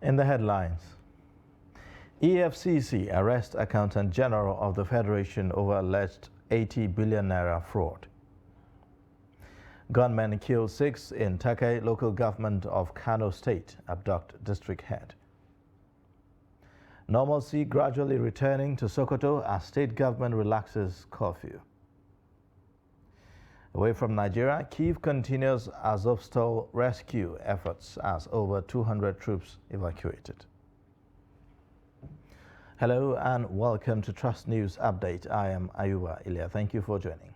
In the headlines, EFCC arrests Accountant General of the Federation over alleged 80 billion naira fraud. Gunmen kill 6 in Takai local government of Kano State, abduct district head. Normalcy gradually returning to Sokoto as state government relaxes curfew. Away from Nigeria, Kyiv continues Azovstal rescue efforts as over 200 troops evacuated. Hello and welcome to Trust News Update. I am Ayuba Ilya. Thank you for joining.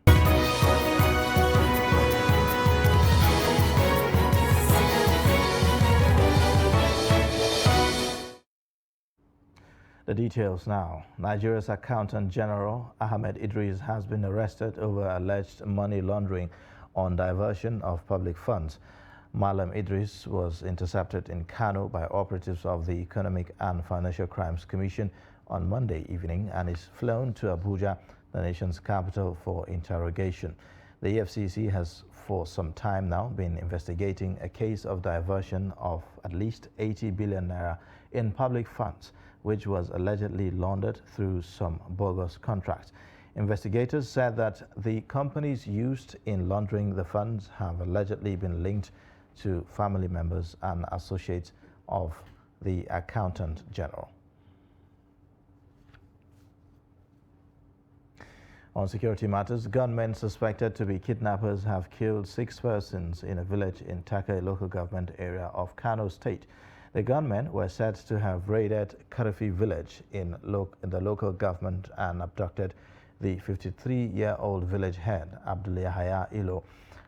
The details now. Nigeria's Accountant General Ahmed Idris has been arrested over alleged money laundering on diversion of public funds. Malam Idris was intercepted in Kano by operatives of the Economic and Financial Crimes Commission on Monday evening and is flown to Abuja, the nation's capital, for interrogation. The EFCC has for some time now been investigating a case of diversion of at least 80 billion naira in public funds, which was allegedly laundered through some bogus contracts. Investigators said that the companies used in laundering the funds have allegedly been linked to family members and associates of the Accountant General. On security matters, gunmen suspected to be kidnappers have killed 6 persons in a village in Takai local government area of Kano State. The gunmen were said to have raided Karafi village in the local government and abducted the 53-year-old village head, Abdulyahaya Ilo.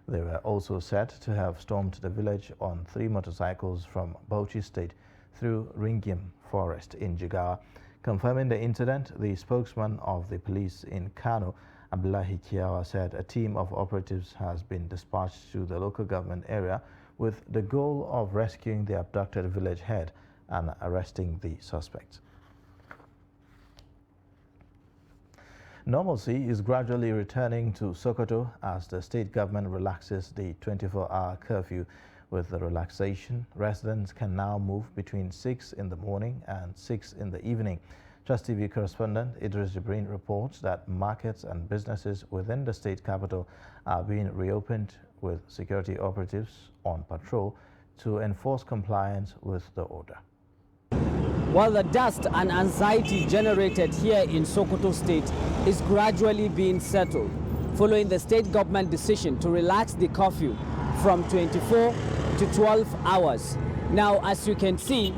They were also said to have stormed the village on 3 motorcycles from Bauchi State through Ringim Forest in Jigawa. Confirming the incident, the spokesman of the police in Kano, Abdullahi Kiawa, said a team of operatives has been dispatched to the local government area with the goal of rescuing the abducted village head and arresting the suspects. Normalcy is gradually returning to Sokoto as the state government relaxes the 24-hour curfew. With the relaxation, residents can now move between 6 in the morning and 6 in the evening. Trust TV correspondent Idris Jibrin reports that markets and businesses within the state capital are being reopened with security operatives on patrol to enforce compliance with the order. While the dust and anxiety generated here in Sokoto State is gradually being settled following the state government decision to relax the curfew from 24 to 12 hours. Now, as you can see,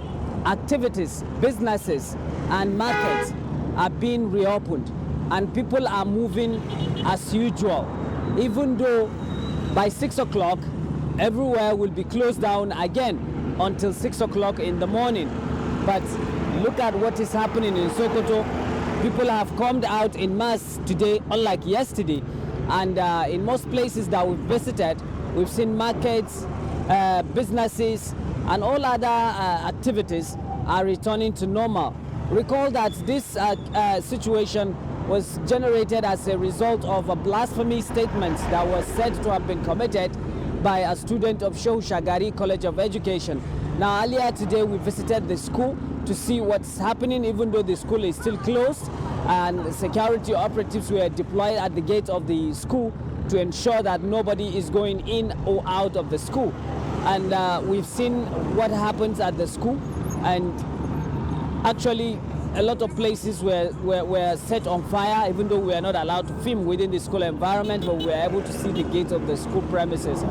activities, businesses and markets are being reopened and people are moving as usual, even though by 6 o'clock everywhere will be closed down again until 6 o'clock in the morning. But look at what is happening in Sokoto. People have come out in mass today, unlike yesterday. And in most places that we've visited, we've seen markets, businesses, and all other activities are returning to normal. Recall that this situation was generated as a result of a blasphemy statement that was said to have been committed by a student of Shehu Shagari College of Education. Now, earlier today, we visited the school to see what's happening, even though the school is still closed, and security operatives were deployed at the gate of the school to ensure that nobody is going in or out of the school. And we've seen what happens at the school, and actually a lot of places were set on fire, even though we are not allowed to film within the school environment, but we were able to see the gate of the school premises.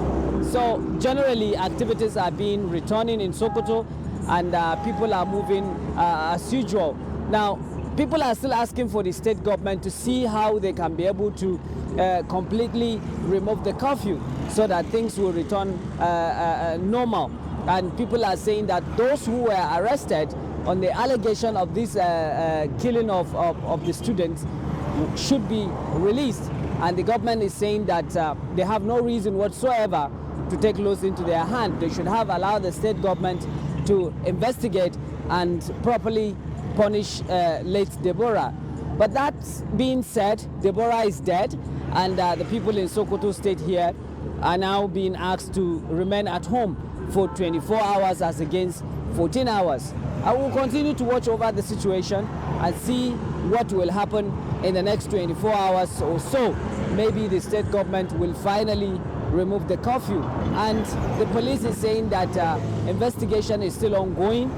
So generally activities are being returning in Sokoto, and people are moving as usual. Now, people are still asking for the state government to see how they can be able to completely remove the curfew so that things will return normal. And people are saying that those who were arrested on the allegation of this killing of the students should be released. And the government is saying that they have no reason whatsoever to take laws into their hand. They should have allowed the state government to investigate and properly punish late Deborah. But that being said, Deborah is dead, and the people in Sokoto State here are now being asked to remain at home for 24 hours as against 14 hours. I will continue to watch over the situation and see what will happen in the next 24 hours or so. Maybe the state government will finally remove the curfew. And the police is saying that investigation is still ongoing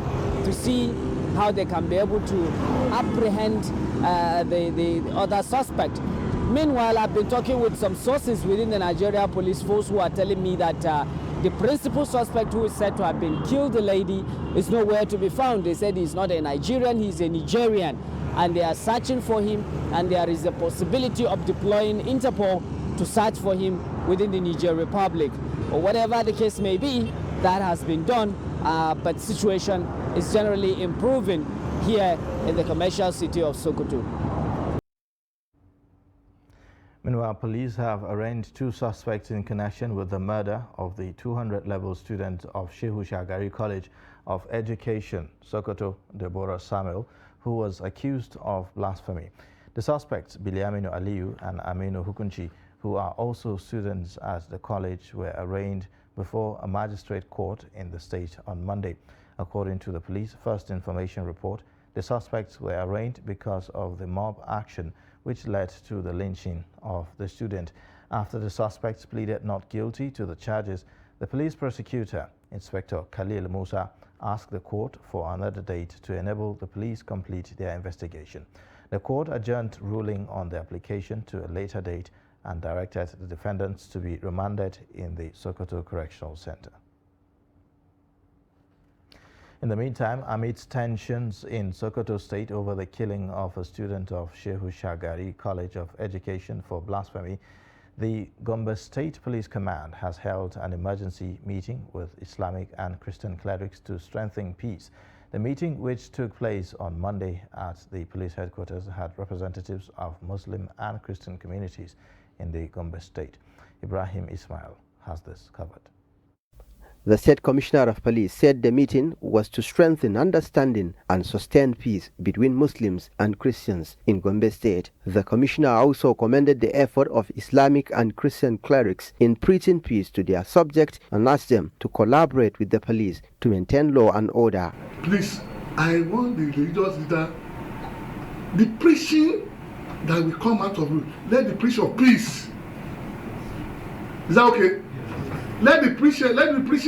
to see how they can be able to apprehend the other suspect. Meanwhile, I've been talking with some sources within the Nigeria police force who are telling me that the principal suspect, who is said to have been killed the lady, is nowhere to be found. They said he's not a Nigerian, he's a Nigerian, and they are searching for him, and there is a possibility of deploying Interpol to search for him within the Niger Republic. Or whatever the case may be, that has been done, but situation is generally improving here in the commercial city of Sokoto. Meanwhile, police have arraigned 2 suspects in connection with the murder of the 200-level student of Shehu Shagari College of Education, Sokoto, Deborah Samuel, who was accused of blasphemy. The suspects, Biliamino Aliyu and Aminu Hukunchi, who are also students at the college, were arraigned before a magistrate court in the state on Monday. According to the police first information report, the suspects were arraigned because of the mob action which led to the lynching of the student. After the suspects pleaded not guilty to the charges, the police prosecutor, Inspector Khalil Musa, asked the court for another date to enable the police complete their investigation. The court adjourned ruling on the application to a later date and directed the defendants to be remanded in the Sokoto Correctional Center. In the meantime, amidst tensions in Sokoto State over the killing of a student of Shehu Shagari College of Education for blasphemy, the Gombe State Police Command has held an emergency meeting with Islamic and Christian clerics to strengthen peace. The meeting, which took place on Monday at the police headquarters, had representatives of Muslim and Christian communities in the Gombe State. Ibrahim Ismail has this covered. The State Commissioner of Police said the meeting was to strengthen understanding and sustain peace between Muslims and Christians in Gombe State. The Commissioner also commended the effort of Islamic and Christian clerics in preaching peace to their subjects and asked them to collaborate with the police to maintain law and order. Please, I want the religious leader, the preaching that will come out of it, let the preach of peace. Is that okay? Let the preaching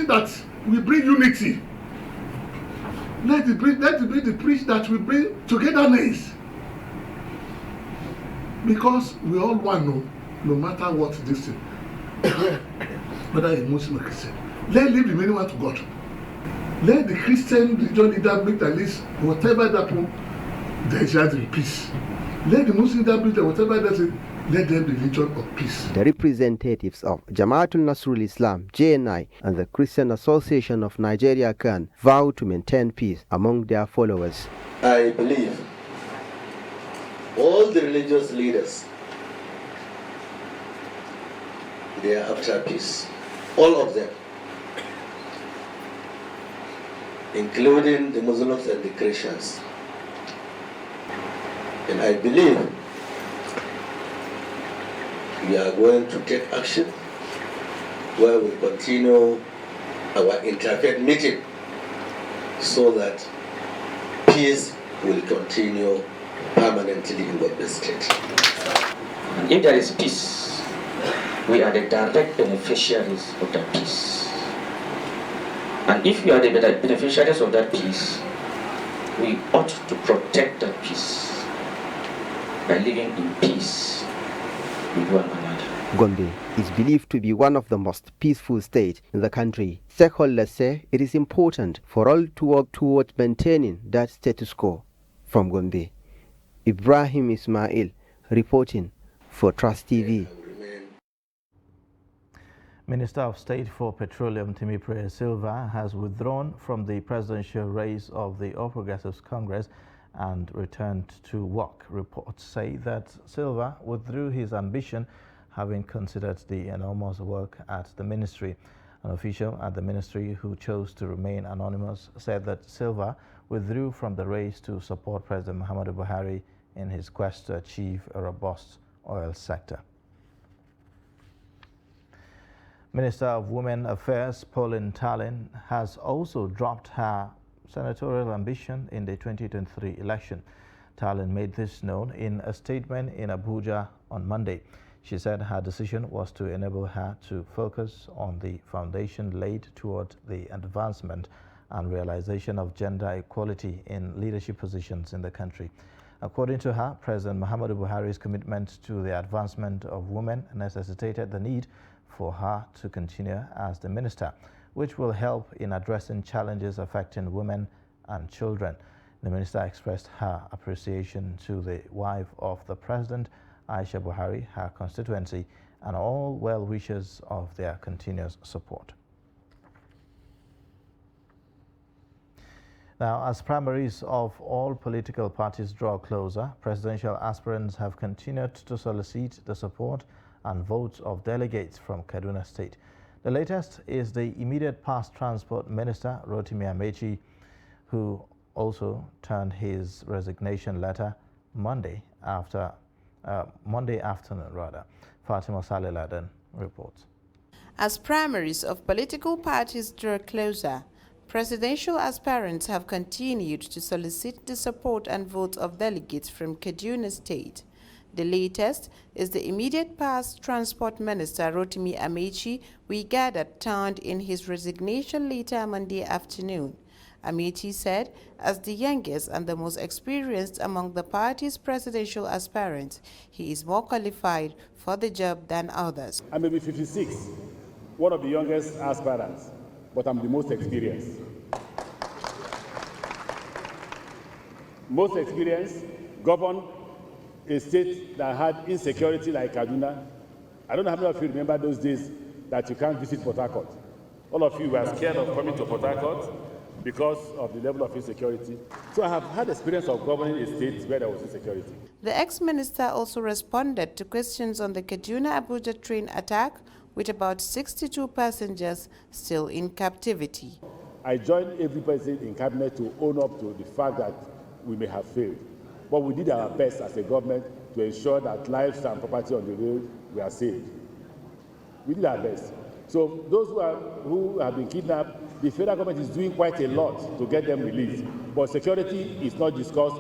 that will bring unity. Let it be the preach that will bring togetherness. Because we all want to know, no matter what this is, whether a Muslim or Christian, let leave the remaining one to God. Let the Christian religion leader make the list, whatever that there shall be peace. Let the Muslim leader make whatever that is, let them be religion of peace. The representatives of Jamaatul Nasrul Islam, JNI, and the Christian Association of Nigeria, CAN, vow to maintain peace among their followers. I believe all the religious leaders, they are after peace. All of them, including the Muslims and the Christians. And I believe we are going to take action where we continue our interfaith meeting so that peace will continue permanently in Gombe State. If there is peace, we are the direct beneficiaries of that peace. And if we are the beneficiaries of that peace, we ought to protect that peace by living in peace with one another. Gombe is believed to be one of the most peaceful states in the country. Stakeholders say it is important for all to work towards maintaining that status quo. From Gombe, Ibrahim Ismail reporting for Trust TV. Minister of State for Petroleum Timipre Silva has withdrawn from the presidential race of the All Progressives Congress and returned to work. Reports say that Silva withdrew his ambition, having considered the enormous work at the ministry. An official at the ministry who chose to remain anonymous said that Silva withdrew from the race to support President Muhammadu Buhari in his quest to achieve a robust oil sector. Minister of Women Affairs Pauline Tallinn has also dropped her senatorial ambition in the 2023 election. Talin made this known in a statement in Abuja on Monday. She said her decision was to enable her to focus on the foundation laid toward the advancement and realization of gender equality in leadership positions in the country. According to her, President Muhammadu Buhari's commitment to the advancement of women necessitated the need for her to continue as the minister, which will help in addressing challenges affecting women and children. The minister expressed her appreciation to the wife of the president, Aisha Buhari, her constituency, and all well-wishers of their continuous support. Now, as primaries of all political parties draw closer, presidential aspirants have continued to solicit the support and votes of delegates from Kaduna State. The latest is the immediate past Transport Minister, Rotimi Amechi, who also turned his resignation letter Monday afternoon. Fatima Saleh reports. As primaries of political parties draw closer, presidential aspirants have continued to solicit the support and votes of delegates from Kaduna State. The latest is the immediate past Transport Minister Rotimi Amechi, we gathered turned in his resignation letter Monday afternoon. Amechi said, as the youngest and the most experienced among the party's presidential aspirants, he is more qualified for the job than others. I may be 56, one of the youngest aspirants, but I'm the most experienced. Most experienced, governed a state that had insecurity like Kaduna. I don't know how many of you remember those days that you can't visit Port Harcourt. All of you were scared of coming to Port Harcourt because of the level of insecurity. So I have had experience of governing a state where there was insecurity. The ex-minister also responded to questions on the Kaduna-Abuja train attack, with about 62 passengers still in captivity. I joined every person in cabinet to own up to the fact that we may have failed. But we did our best as a government to ensure that lives and property on the road were saved. We did our best. So those who have been kidnapped, the federal government is doing quite a lot to get them released. But security is not discussed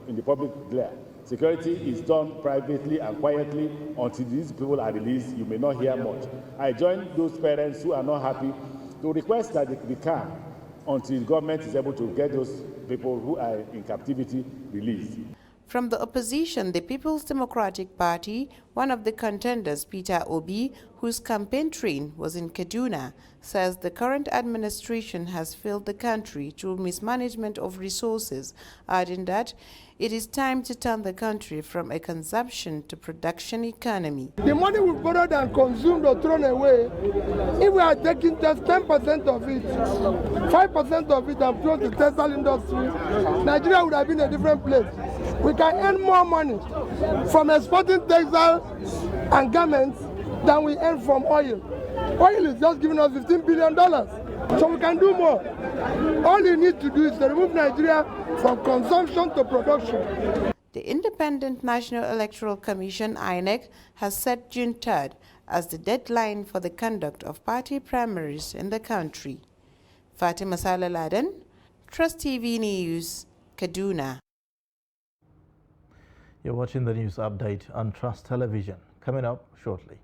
in the public glare. Security is done privately and quietly until these people are released. You may not hear much. I join those parents who are not happy to request that they be calm until the government is able to get those people who are in captivity released. From the opposition, the People's Democratic Party, one of the contenders, Peter Obi, whose campaign train was in Kaduna, says the current administration has failed the country through mismanagement of resources, adding that it is time to turn the country from a consumption to production economy. The money we borrowed and consumed or thrown away, if we are taking just 10% of it, 5% of it and thrown to the textile industry, Nigeria would have been a different place. We can earn more money from exporting textiles and garments than we earn from oil. Oil is just giving us $15 billion, so we can do more. All you need to do is to remove Nigeria from consumption to production. The Independent National Electoral Commission, INEC, has set June 3rd as the deadline for the conduct of party primaries in the country. Fatima Saleh, Trust TV News, Kaduna. You're watching the news update on Trust Television. Coming up shortly.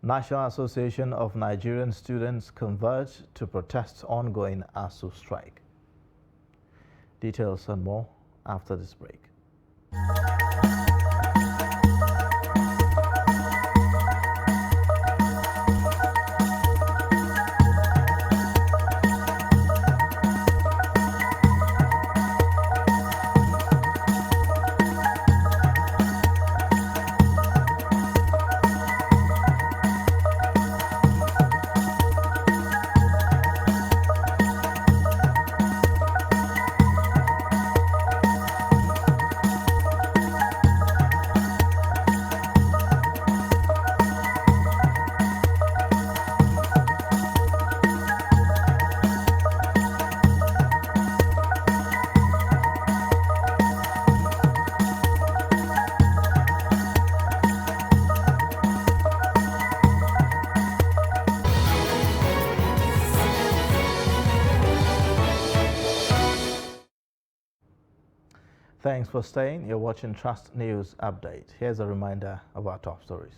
National Association of Nigerian Students converge to protest ongoing ASUU strike. Details and more after this break. Thanks for staying. You're watching Trust News Update. Here's a reminder of our top stories.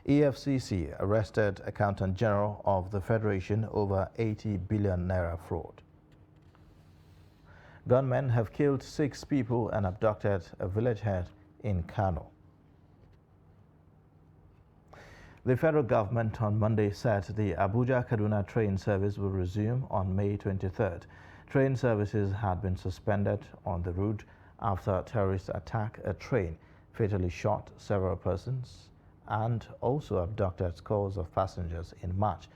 EFCC arrested Accountant General of the Federation over 80 billion naira fraud. Gunmen have killed 6 people and abducted a village head in Kano. The federal government on Monday said the Abuja-Kaduna train service will resume on May 23rd. Train services had been suspended on the route after terrorists attacked a train, fatally shot several persons, and also abducted scores of passengers in March.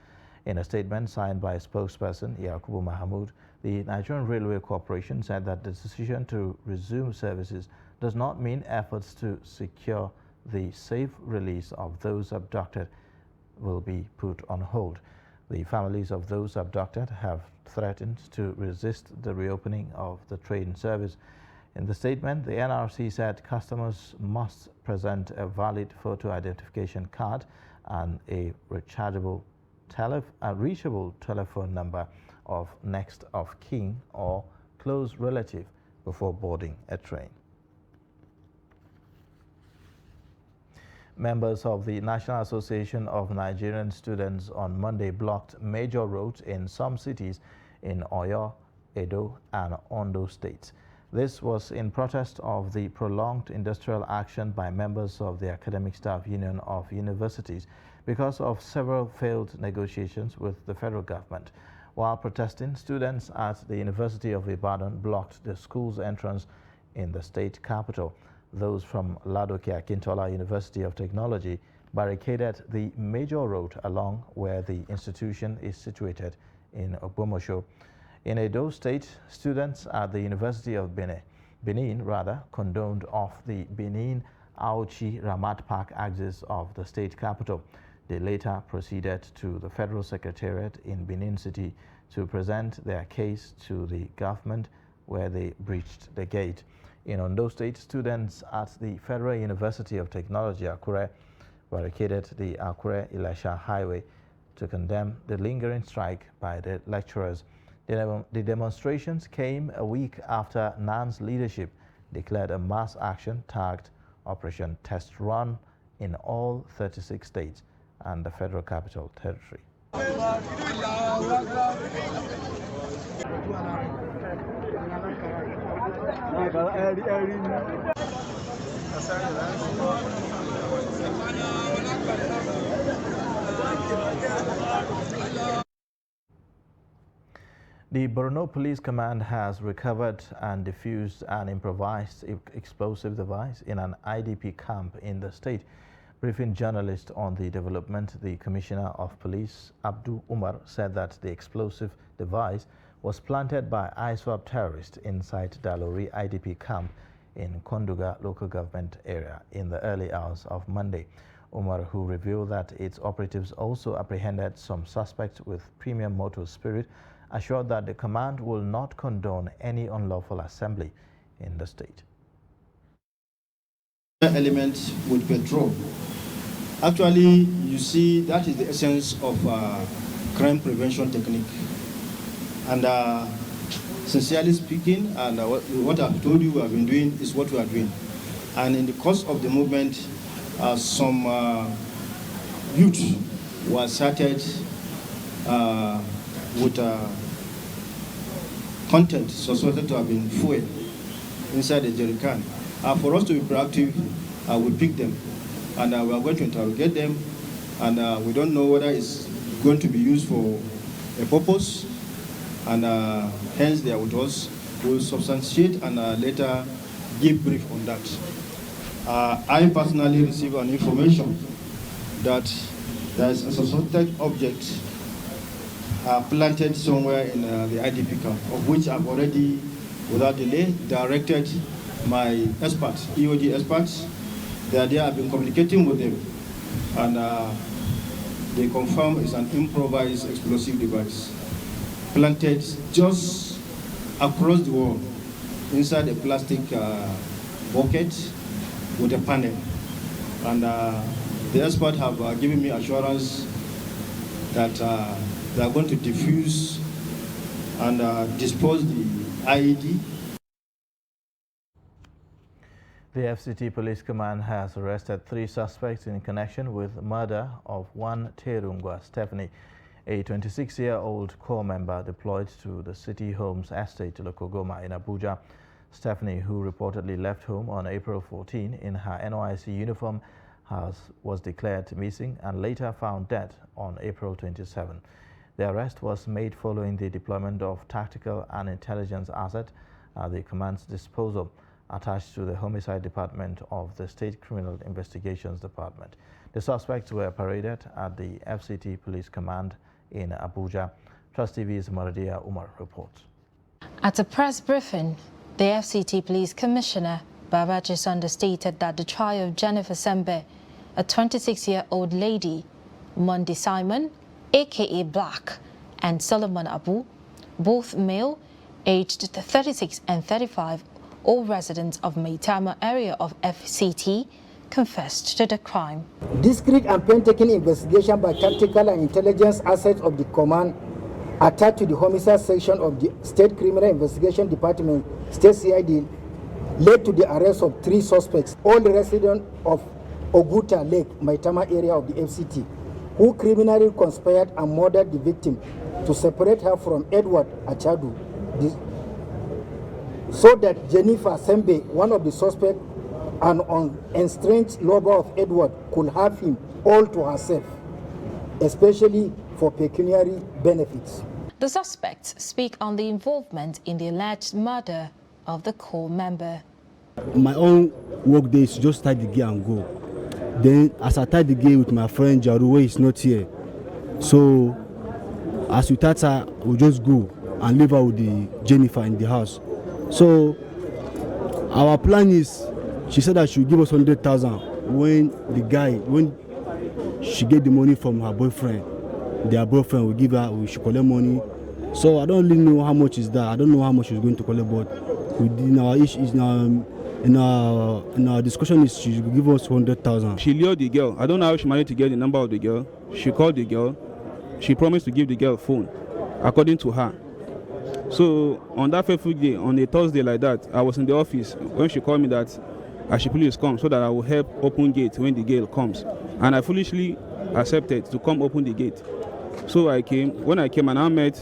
In a statement signed by spokesperson Yakubu Mahamood, the Nigerian Railway Corporation said that the decision to resume services does not mean efforts to secure the safe release of those abducted will be put on hold. The families of those abducted have threatened to resist the reopening of the train service. In the statement, the NRC said customers must present a valid photo identification card and a reachable telephone number of next of kin or close relative before boarding a train. Members of the National Association of Nigerian Students on Monday blocked major roads in some cities in Oyo, Edo, and Ondo states. This was in protest of the prolonged industrial action by members of the Academic Staff Union of Universities because of several failed negotiations with the federal government. While protesting, students at the University of Ibadan blocked the school's entrance in the state capital. Those from Ladoke Akintola University of Technology barricaded the major road along where the institution is situated in Ogbomosho. In Edo State, students at the University of Benin condoned off the Benin-Auchi Ramat Park axis of the state capital. They later proceeded to the Federal Secretariat in Benin City to present their case to the government, where they breached the gate. In Ondo State, students at the Federal University of Technology, Akure, barricaded the Akure-Ilesha Highway to condemn the lingering strike by the lecturers. The demonstrations came a week after NAN's leadership declared a mass action tagged Operation Test Run in all 36 states and the Federal Capital Territory. The Borno Police Command has recovered and defused an improvised explosive device in an IDP camp in the state. Briefing journalists on the development, the Commissioner of Police, Abdul Umar, said that the explosive device was planted by ISWAP terrorists inside Dalori IDP camp in Konduga local government area in the early hours of Monday. Umar, who revealed that its operatives also apprehended some suspects with premium motor spirit, assured that the command will not condone any unlawful assembly in the state. Element with petrol. Actually, you see, that is the essence of crime prevention technique. And sincerely speaking, and what I've told you we have been doing is what we are doing. And in the course of the movement, some youth were sighted with content suspected to have been fuel inside the jerry can. For us to be proactive, we pick them and we are going to interrogate them, and we don't know whether it's going to be used for a purpose, and hence they are with us. We'll substantiate and later give brief on that. I personally received an information that there is a suspected object planted somewhere in the IDP camp, of which I've already, without delay, directed my experts, EOD experts. They are there. I've been communicating with them, and they confirm it's an improvised explosive device planted just across the wall inside a plastic bucket with a panel. And the experts have given me assurance that they are going to defuse and dispose the IED. The FCT Police Command has arrested 3 suspects in connection with the murder of one Terungwa Stephanie, a 26-year-old corps member deployed to the City Homes Estate, Lokogoma in Abuja. Stephanie, who reportedly left home on April 14 in her NYC uniform, was declared missing and later found dead on April 27. The arrest was made following the deployment of tactical and intelligence assets at the command's disposal, attached to the Homicide Department of the State Criminal Investigations Department. The suspects were paraded at the FCT Police Command in Abuja. Trust TV's Maradia Umar reports. At a press briefing, the FCT Police Commissioner, Babaji Sanda, stated that the trial of Jennifer Sembe, a 26-year-old lady, Mondi Simon, aka Black, and Solomon Abu, both male, aged 36 and 35, all residents of Maitama area of FCT, confessed to the crime. Discreet and painstaking investigation by tactical and intelligence assets of the command attached to the homicide section of the State Criminal Investigation Department, State CID, led to the arrest of 3 suspects, all residents of Oguta Lake, Maitama area of the FCT, who criminally conspired and murdered the victim to separate her from Edward Achadu, so that Jennifer Sembe, one of the suspects, an estranged lover of Edward, could have him all to herself, especially for pecuniary benefits. The suspects speak on the involvement in the alleged murder of the corps member. My own work day is just tie the gear and go. Then as I tie the gear with my friend Jaru, where he's not here, so as we touch her, we'll just go and leave her with the Jennifer in the house. So our plan is, she said that she will give us 100,000 when she get the money from her boyfriend. Their boyfriend will give her, we should collect money. So I don't really know how much is that. I don't know how much she's going to collect, but within our in our discussion is she will give us 100,000. She lured the girl. I don't know how she managed to get the number of the girl. She called the girl. She promised to give the girl a phone, according to her. So on that fateful day, on a Thursday like that, I was in the office when she called me that I should please come so that I will help open gate when the girl comes. And I foolishly accepted to come open the gate. So I came. When I came and I met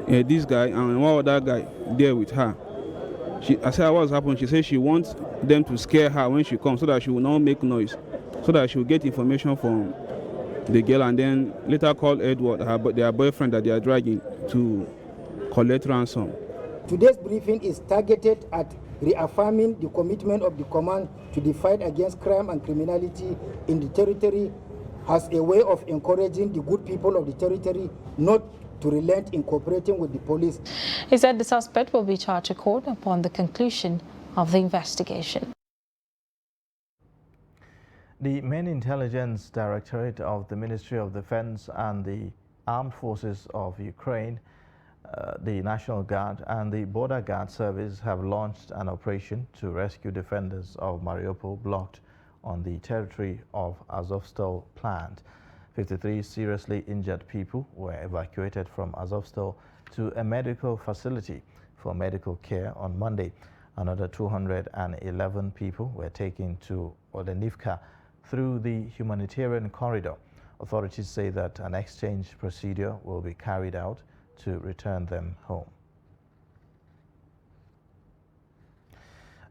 this guy and one other guy there with her. I said, what's happened? She said she wants them to scare her when she comes so that she will not make noise, so that she will get information from the girl and then later call Edward, their boyfriend that they are dragging, to collect ransom. Today's briefing is targeted at reaffirming the commitment of the command to the fight against crime and criminality in the territory as a way of encouraging the good people of the territory not to relent in cooperating with the police. He said the suspect will be charged to court upon the conclusion of the investigation. The main intelligence directorate of the Ministry of Defense and the Armed Forces of Ukraine, the National Guard and the Border Guard Service have launched an operation to rescue defenders of Mariupol blocked on the territory of Azovstal plant. 53 seriously injured people were evacuated from Azovstal to a medical facility for medical care on Monday. Another 211 people were taken to Olenivka through the humanitarian corridor. Authorities say that an exchange procedure will be carried out to return them home.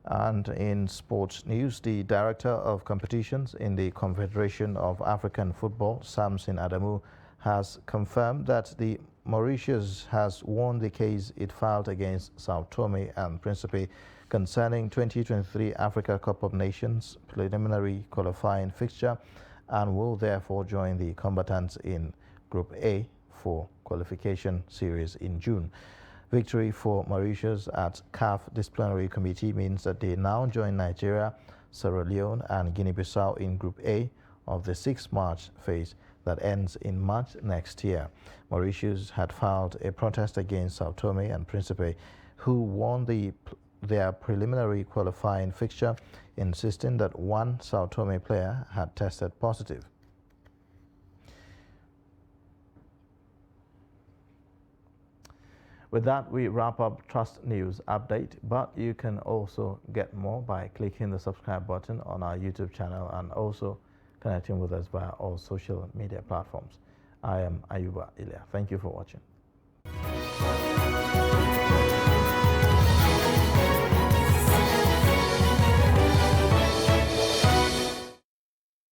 And in sports news, the Director of Competitions in the Confederation of African Football, Samson Adamu, has confirmed that the Mauritius has won the case it filed against Sao Tome and Principe concerning 2023 Africa Cup of Nations preliminary qualifying fixture and will therefore join the combatants in Group A for qualification series in June. Victory for Mauritius at CAF Disciplinary Committee means that they now join Nigeria, Sierra Leone and Guinea-Bissau in Group A of the 6 March phase that ends in March next year. Mauritius had filed a protest against Sao Tome and Principe, who won their preliminary qualifying fixture, insisting that one Sao Tome player had tested positive. With that, we wrap up Trust News Update, but you can also get more by clicking the subscribe button on our YouTube channel and also connecting with us via all social media platforms. I am Ayuba Ilya. Thank you for watching.